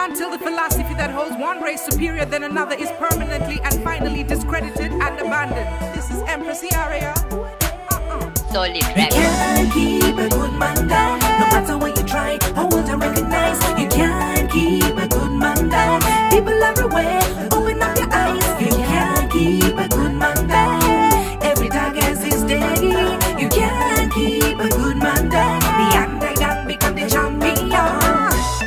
Until the philosophy that holds one race superior than another is permanently and finally discredited and abandoned. This is Empress Area. Solid You record. can't keep a good man down. No matter what you try, I want to recognize. You can't keep a good man down. People everywhere, open up your eyes. You can't keep a good man down. Every dog has his day. You can't keep a good man down. The underdog become the champion.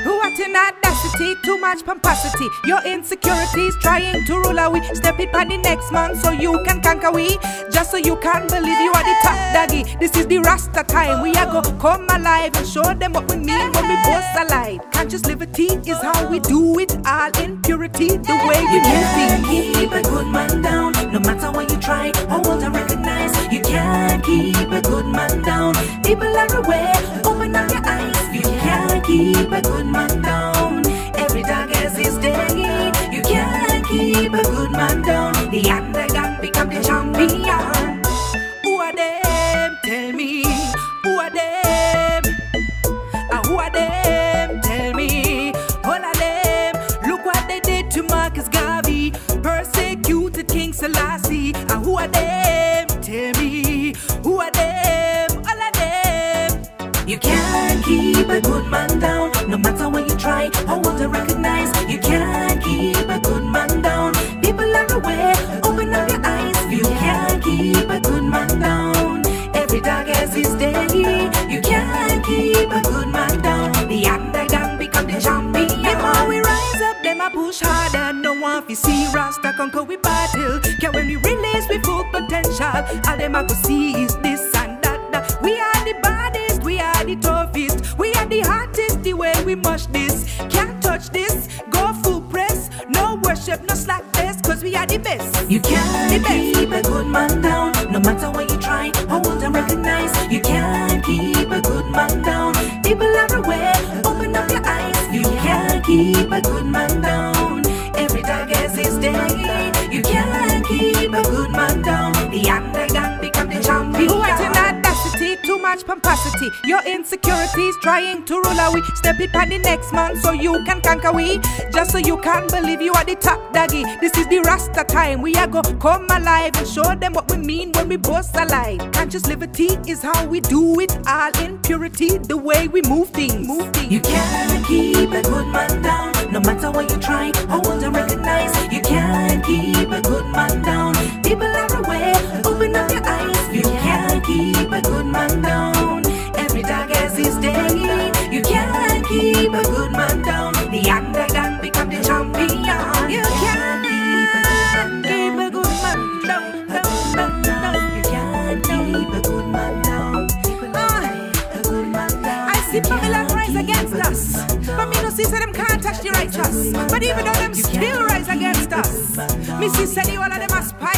What in audacity, too much pomposity. Your insecurities trying to rule away. Step it on the next man so you can conquer we. Just so you can believe you are the top doggy. This is the Rasta time. We are go come alive and show them what we mean when we both allied. Conscious liberty is how we do it. All in purity, the way we You do can't things. keep a good man down. No matter what you try, I want to recognize. You can't keep a good man down. People everywhere, open up your eyes. You can't keep a good man down. Every dog has his day. You can't keep a good man down. The underdog become the champion. Who are them? Tell me. Who are them? Who are them? Tell me. All of them. Look what they did to Marcus Garvey. Persecuted King Selassie. Who are them? Tell me. Who are them? All of them. You can't keep a good man down. No matter what you try, I want to recognize. You can't keep a good man down. People everywhere, open up your eyes. You can't keep a good man down. Every dog has his day. You can't keep a good man down. The underdog become the champion. Before we rise up, them a push harder. No one fi see Rasta conquer we battle. Can when we release we full potential, all them a go see is this and that. We are the baddest, we are the toughest, we are the hottest. The way we mush this, can't touch this. Go full press, no worship, no slackness, 'cause we are the best. You can't keep a good man down. No matter what you try, I want to recognize. You can't keep a good man down. People everywhere, open up your eyes. You can't keep a good man down. Every dog has his day. You can't keep a good man down. The underdog become the champion. What in audacity, too much pomposity. Your insecurities trying to rule away. Step it on the next man so you can conquer we. Just so you can believe you are the top doggy. This is the Rasta time. We are go come alive and show them what we mean when we both alive. Conscious liberty is how we do it. All in purity, the way we move things. You can't keep a good man down. No matter what you try, I want to recognize. You can't keep a good man down. People everywhere, open up your eyes. You can't keep a good man down. Every dog has his day. You can't keep a good man down. The underdog become the champion. You can't keep a good man down. You can't keep a good man down. A good man down. I see Babylon rise against us, but me no see say them can't touch the righteous. But even though them still rise against us, me see say the all of them aspire